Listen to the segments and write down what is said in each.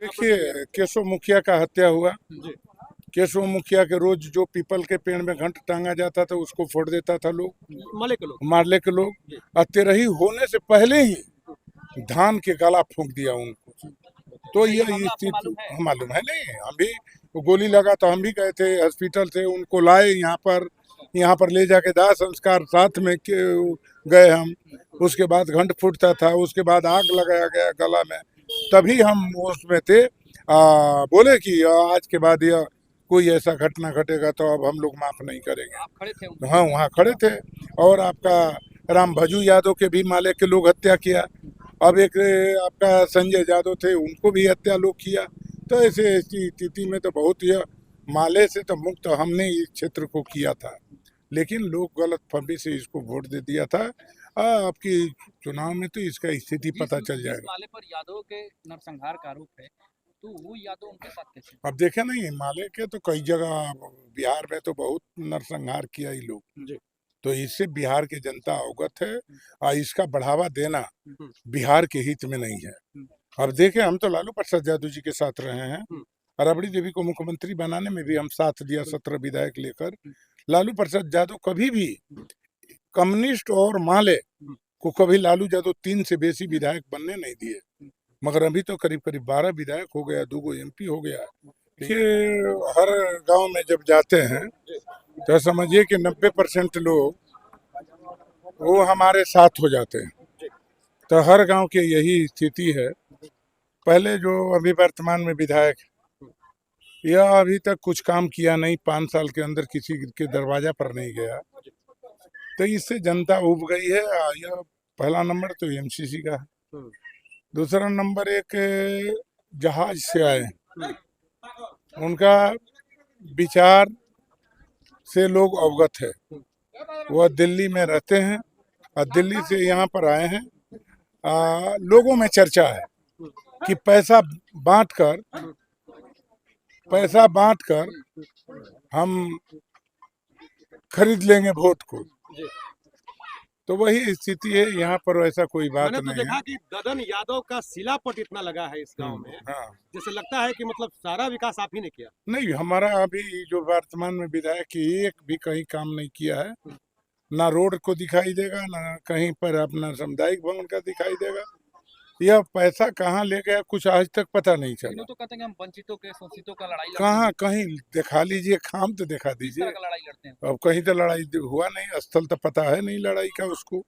देखिए, केशव मुखिया का हत्या हुआ। जी। केशव मुखिया के रोज जो पीपल के पेड़ में घंट टांगा जाता था उसको फोड़ देता था लोग, मले के लोग। मारले के लोग। जी। और तेरही होने से पहले ही धान के गला फूंक दिया उनको। तो ये ये मामला आपको स्थिति मालूम है? मालूम है नहीं, हम भी गोली लगा तो हम भी गए थे हॉस्पिटल से, उनको लाए यहाँ पर ले जाके दाह संस्कार साथ में गए हम। उसके बाद घंट फूटता था, उसके बाद आग लगाया गया गला में, तभी हम उसमें थे। बोले कि आज के बाद यह कोई ऐसा घटना घटेगा तो अब हम लोग माफ नहीं करेंगे। आप खड़े थे उनके हाँ, वहाँ खड़े थे। और आपका राम भजू यादव के भी माले के लोग हत्या किया। अब एक आपका संजय यादव थे, उनको भी हत्या लोग किया। तो ऐसे स्थिति में तो बहुत यह माले से तो मुक्त हमने इस क्षेत्र को किया था, लेकिन लोग गलत फहमी से इसको वोट दे दिया था। आपकी चुनाव में तो इसका स्थिति पता चल जिस जाएगा। माले पर यादव के नरसंहार का आरोप है, तो वो यादव उनके साथ कैसे? अब देखे नहीं, माले के तो कई जगह बिहार में तो बहुत नरसंहार किया ही लोग। जी। तो इससे बिहार की जनता अवगत है, और इसका बढ़ावा देना हम्म। बिहार के हित में नहीं है। अब देखे, हम तो लालू प्रसाद यादव जी के साथ रहे हैं, और रबड़ी देवी को मुख्यमंत्री बनाने में भी हम साथ दिया, 17 विधायक लेकर। लालू प्रसाद यादव कभी भी कम्युनिस्ट और माले को कभी लालू यादव 3 से बेसी विधायक बनने नहीं दिए। मगर अभी तो करीब करीब 12 विधायक हो गया, 2 एमपी हो गया। देखिए, हर गांव में जब जाते हैं तो समझिए कि 90% लोग वो हमारे साथ हो जाते हैं। तो हर गांव की यही स्थिति है। पहले जो अभी वर्तमान में विधायक, यह अभी तक कुछ काम किया नहीं, 5 साल के अंदर किसी के दरवाजा पर नहीं गया। तो इससे जनता उब गई है। यह पहला नंबर तो एमसीसी का है। दूसरा नंबर एक जहाज से आए, उनका विचार से लोग अवगत है। वह दिल्ली में रहते हैं और दिल्ली से यहाँ पर आए हैं। लोगों में चर्चा है कि पैसा बांटकर हम खरीद लेंगे वोट को। तो वही स्थिति है, यहाँ पर वैसा कोई बात मैंने तो नहीं देखा है। कि ददन यादव का शिलापट इतना लगा है इस गांव में, हाँ, जैसे लगता है कि मतलब सारा विकास आप ही ने किया। नहीं, हमारा अभी जो वर्तमान में विधायक की एक भी कहीं काम नहीं किया है। ना रोड को दिखाई देगा, ना कहीं पर अपना सामुदायिक भवन का दिखाई देगा। यह पैसा कहाँ ले गया कुछ आज तक पता नहीं चला। तो कहते हैं कि हम वंचितों के शोषितों का लड़ाई लड़ते कहाँ हैं। कहीं दिखा लीजिए, काम तो दिखा किस दीजिए। तरह का लड़ाई लड़ते हैं? अब कहीं तो लड़ाई हुआ नहीं, स्थल तो पता है नहीं लड़ाई का उसको।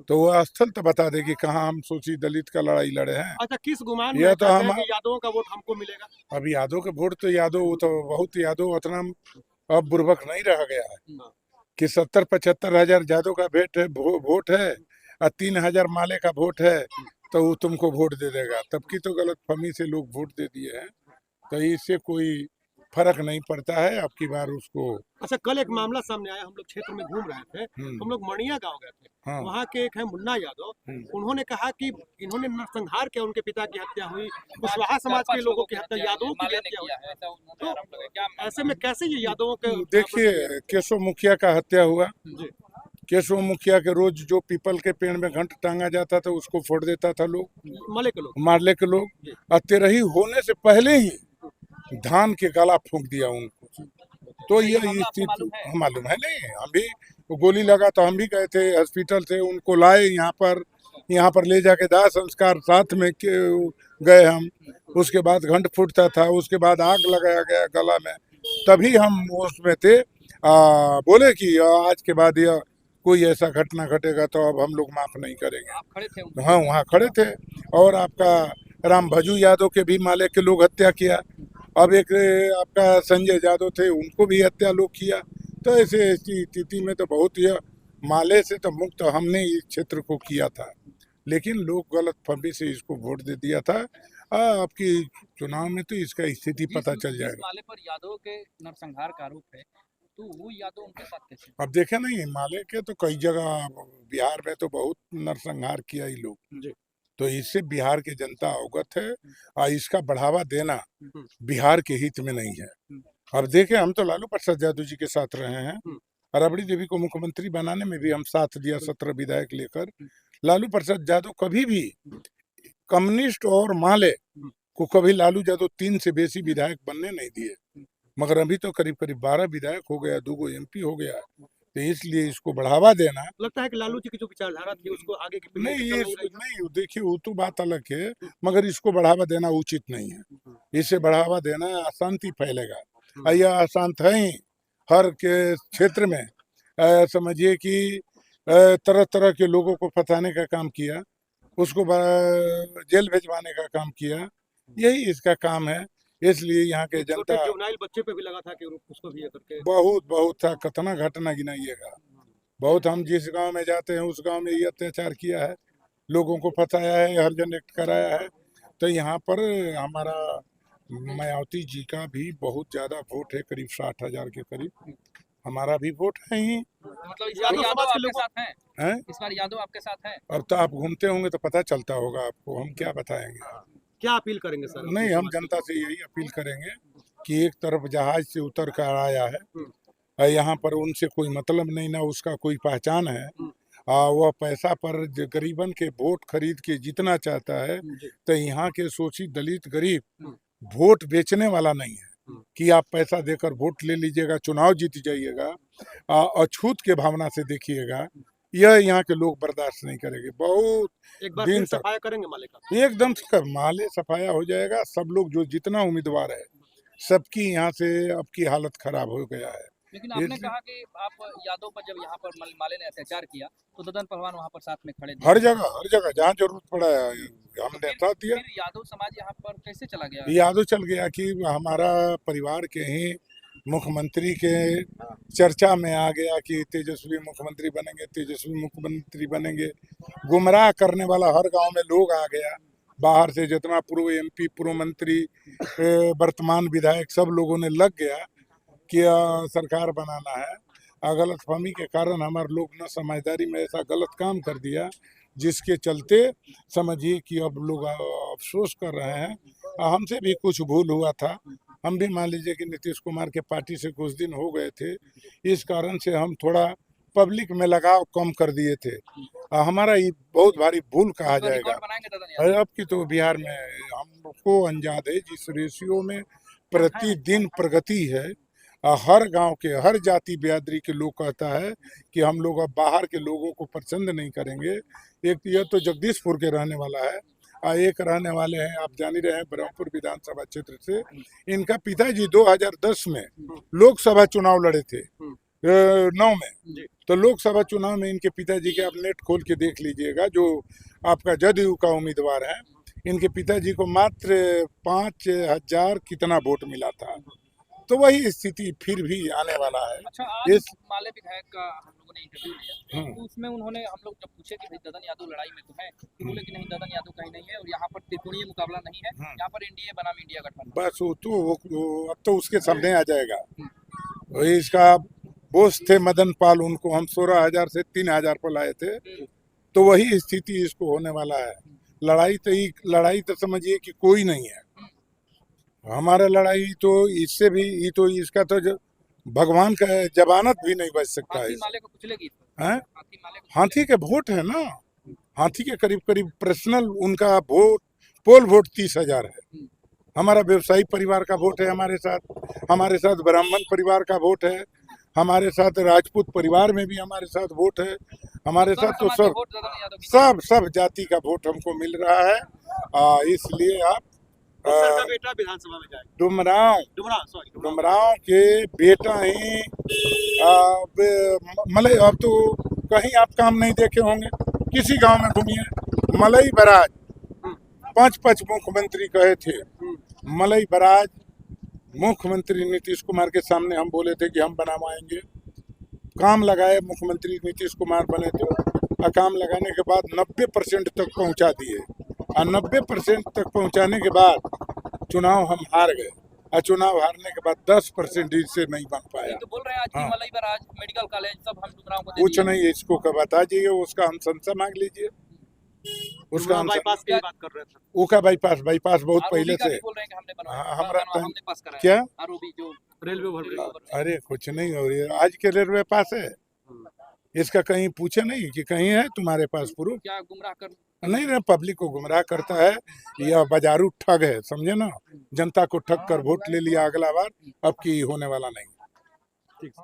तो वह स्थल तो बता दे कि कहाँ हम सोची दलित का लड़ाई लड़े हैं। अच्छा, किस गुमान यह में तो कहते हम हैं कि यादवों का वोट हमको मिलेगा? अब यादव के वोट तो यादव, वो तो बहुत यादव उतना अब बुर्बक नहीं रह गया है कि 70-75 हजार यादव का वोट है और 3,000 माले का वोट है, तो वो तुमको वोट दे देगा। तब की तो गलत फहमी से लोग वोट दे दिए हैं। तो इससे कोई फर्क नहीं पड़ता है। अब की बार उसको अच्छा, कल एक मामला सामने आया, हम लोग क्षेत्र में घूम रहे थे, हम लोग मणिया गांव गए थे। हाँ। वहाँ के एक है मुन्ना यादव, उन्होंने कहा कि इन्होंने नरसंहार किया, उनके पिता की हत्या हुई, कुशवाहा समाज के लोगों की हत्या, यादवों की भी हत्या हुई। तो ऐसे में कैसे ये यादवों के देखिए, केशव मुखिया का हत्या हुआ। जी। केशव मुखिया के रोज जो पीपल के पेड़ में घंट टांगा जाता था उसको फोड़ देता था लोग, मले के लोग। मारले के लोग। और तेरही होने से पहले ही धान के गला फूंक दिया उनको। तो ये स्थिति मालूम है नहीं, हम भी गोली लगा तो हम भी गए थे हॉस्पिटल से, उनको लाए यहाँ पर ले जाके दाह संस्कार साथ में गए हम। उसके बाद घंट फूटता था, उसके बाद आग लगाया गया गला में, तभी हम उसमें थे। बोले कि आज के बाद यह कोई ऐसा घटना घटेगा तो अब हम लोग माफ नहीं करेंगे। आप खड़े थे उनके हाँ, वहाँ खड़े थे। और आपका राम भजू यादव के भी माले के लोग हत्या किया। अब एक आपका संजय यादव थे, उनको भी हत्या लोग किया। तो ऐसे स्थिति में तो बहुत यह माले से तो मुक्त हमने इस क्षेत्र को किया था, लेकिन लोग गलत फहमी से इसको वोट दे दिया था। आपकी चुनाव में तो इसका स्थिति पता चल जिस जाएगा। माले पर यादव के नरसंहार का आरोप है, तो वो यादव उनके साथ कैसे? अब देखे नहीं, माले के तो कई जगह बिहार में तो बहुत नरसंहार किया ही लोग। जी। तो इससे बिहार की जनता अवगत है, और इसका बढ़ावा देना बिहार के हित में नहीं है। अब देखे, हम तो लालू प्रसाद यादव जी के साथ रहे हैं, और रबड़ी देवी को मुख्यमंत्री बनाने में भी हम साथ दिया, 17 विधायक लेकर। लालू प्रसाद यादव कभी भी कम्युनिस्ट और माले को कभी लालू यादव 3 से बेसी विधायक बनने नहीं दिए, मगर अभी तो करीब करीब 12 विधायक हो गया, 2 MP हो गया। तो इसलिए इसको बढ़ावा देना लगता है कि लालू जी की जो विचारधारा थी उसको आगे की पीढ़ी नहीं, तक ये नहीं रहेगा। नहीं, देखिए वो तो बात अलग है, मगर इसको बढ़ावा देना उचित नहीं है। इसे बढ़ावा देना अशांति फैलेगा, और यह अशांत है ही हर के क्षेत्र में। समझिए कि तरह तरह के लोगों को फंसाने का काम किया, उसको जेल भिजवाने का काम किया, यही इसका काम है। इसलिए यहाँ के छोटे जनता जुवेनाइल बच्चे पे भी लगा था कि उसको भी ये करके बहुत बहुत था, कितना घटना गिनाइएगा। बहुत, हम जिस गांव में जाते हैं उस गांव में ये अत्याचार किया है, लोगों को फंसाया है, हरजन एक्ट कराया है। तो यहाँ पर हमारा मायावती जी का भी बहुत ज्यादा वोट है, करीब 60,000 के करीब हमारा भी वोट है ही। मतलब इस यादव बार यादव समाज के आपके लोगों- साथ हैं? हैं? इस बार यादव आपके साथ हैं? अब तो आप घूमते होंगे तो पता चलता होगा आपको, हम क्या बताएंगे। क्या अपील करेंगे सर? नहीं, हम जनता से यही अपील करेंगे कि एक तरफ जहाज से उतर कर आया है, और यहाँ पर उनसे कोई मतलब नहीं, ना उसका कोई पहचान है। वह पैसा पर गरीबन के वोट खरीद के जीतना चाहता है। तो यहाँ के शोषित दलित गरीब वोट बेचने वाला नहीं है कि आप पैसा देकर वोट ले लीजिएगा, चुनाव जीत जाइएगा। अछूत के भावना से देखिएगा, यह यहाँ के लोग बर्दाश्त नहीं करेंगे। बहुत एक बार दिन फिर तक सफाया करेंगे माले का। एकदम से माले सफाया हो जाएगा। सब लोग जो जितना उम्मीदवार है, सबकी यहाँ से अब की हालत खराब हो गया है। लेकिन आपने इसलिए- कहा कि आप यादव पर जब यहाँ पर माले ने अत्याचार किया तो ददन पहलवान वहाँ पर साथ में खड़े थे। हर जगह जहाँ जरूरत पड़ा है हमने साथ दिया। फिर यादव समाज यहाँ पर कैसे चला गया? यादव चल गया कि हमारा परिवार के ही मुख्यमंत्री के चर्चा में आ गया कि तेजस्वी मुख्यमंत्री बनेंगे, तेजस्वी मुख्यमंत्री बनेंगे। गुमराह करने वाला हर गांव में लोग आ गया, बाहर से जितना पूर्व MP, पूर्व मंत्री, वर्तमान विधायक, सब लोगों ने लग गया कि सरकार बनाना है। गलतफहमी के कारण हमारे लोग न समझदारी में ऐसा गलत काम कर दिया, जिसके चलते समझिए कि अब लोग अफसोस कर रहे हैं। हमसे भी कुछ भूल हुआ था, हम भी मान लीजिए कि नीतीश कुमार के पार्टी से कुछ दिन हो गए थे, इस कारण से हम थोड़ा पब्लिक में लगाव कम कर दिए थे। हमारा ये बहुत भारी भूल कहा तो जाएगा। रिकॉर्ड बनाएंगे ददन यादव? अब की तो बिहार में हमको अंजाद है जिस रेशियो में प्रतिदिन प्रगति है। हर गांव के, हर जाति बिरादरी के लोग कहता है कि हम लोग अब बाहर के लोगों को पसंद नहीं करेंगे। एक यह तो जगदीशपुर के रहने वाला है, एक रहने वाले हैं, आप जान ही रहे हैं, ब्रह्मपुर विधानसभा क्षेत्र से। इनका पिताजी 2010 में लोकसभा चुनाव लड़े थे, 9 में। तो लोकसभा चुनाव में इनके पिताजी के आप नेट खोल के देख लीजिएगा, जो आपका जदयू का उम्मीदवार है, इनके पिताजी को मात्र 5,000 कितना वोट मिला था। तो वही स्थिति फिर भी आने वाला है। अच्छा, आज इस माले विधायक का हम लोगों ने इंटरव्यू लिया तो उसमें उन्होंने, हम लोग जब पूछे कि भाई ददन यादव लड़ाई में तो है, तो बोले कि नहीं, ददन यादव कहीं नहीं है और यहाँ पर त्रिकोणीय मुकाबला नहीं है, यहाँ पर एनडीए बनाम इंडिया गठबंधन। बस वो अब तो उसके सामने आ जाएगा। वही इसका बोस थे मदन पाल, उनको हम 16,000 से 3,000 पर लाए थे। तो वही स्थिति इसको होने वाला है। लड़ाई तो समझिए कि कोई नहीं है हमारा। लड़ाई तो इससे भी, ये तो इसका तो भगवान का जमानत भी नहीं बच सकता है। हाथी माले को कुचलेगी? हैं? हाथी माले को हाथी के वोट है ना, हाथी के करीब करीब पर्सनल उनका वोट, पोल वोट 30,000 है। हमारा व्यवसायी परिवार का वोट है हमारे साथ ब्राह्मण परिवार का वोट है, हमारे साथ राजपूत परिवार में भी हमारे साथ वोट है, हमारे साथ तो समाज के सब वोट ददन यादव की सब जाति का वोट हमको मिल रहा है। इसलिए आप सर का बेटा विधानसभा में जाएगा। डुमराव के बेटा ही मलई। अब तो कहीं आप काम नहीं देखे होंगे, किसी गांव में घूमिए, मलई बराज 5 मुख्यमंत्री कहे थे। मलई बराज मुख्यमंत्री नीतीश कुमार के सामने हम बोले थे कि हम बनवाएंगे, काम लगाए, मुख्यमंत्री नीतीश कुमार बने तो काम लगाने के बाद 90% तक पहुंचा दिए, और 90% तक पहुंचाने के बाद चुनाव हम हार गए, और चुनाव हारने के बाद 10% इससे नहीं बन पाया। तो बोल रहे हैं आज की हाँ। मलई बराज, मेडिकल कॉलेज सब हम डुमराव को दे कुछ दिए। नहीं, इसको बता दीजिए, उसका हम संशय मांग लीजिए। उसका हम बाईपास की बात कर रहे थे। उसका बाईपास बहुत आरओबी पहले का से। भी बोल रहे हैं कि हमने बनवाया, हाँ, हमरा हमने पास कराया। क्या आरओबी जो रेलवे ओवरब्रिज। अरे कुछ नहीं हो रही है, आज के रेलवे पास है, इसका कहीं पूछे नहीं कि कहीं है तुम्हारे पास प्रूफ। क्या गुमराह कर नहीं ना, पब्लिक को गुमराह करता है, यह बाजारू ठग है, समझे ना। जनता को ठग कर वोट ले लिया अगला बार, अब की होने वाला नहीं।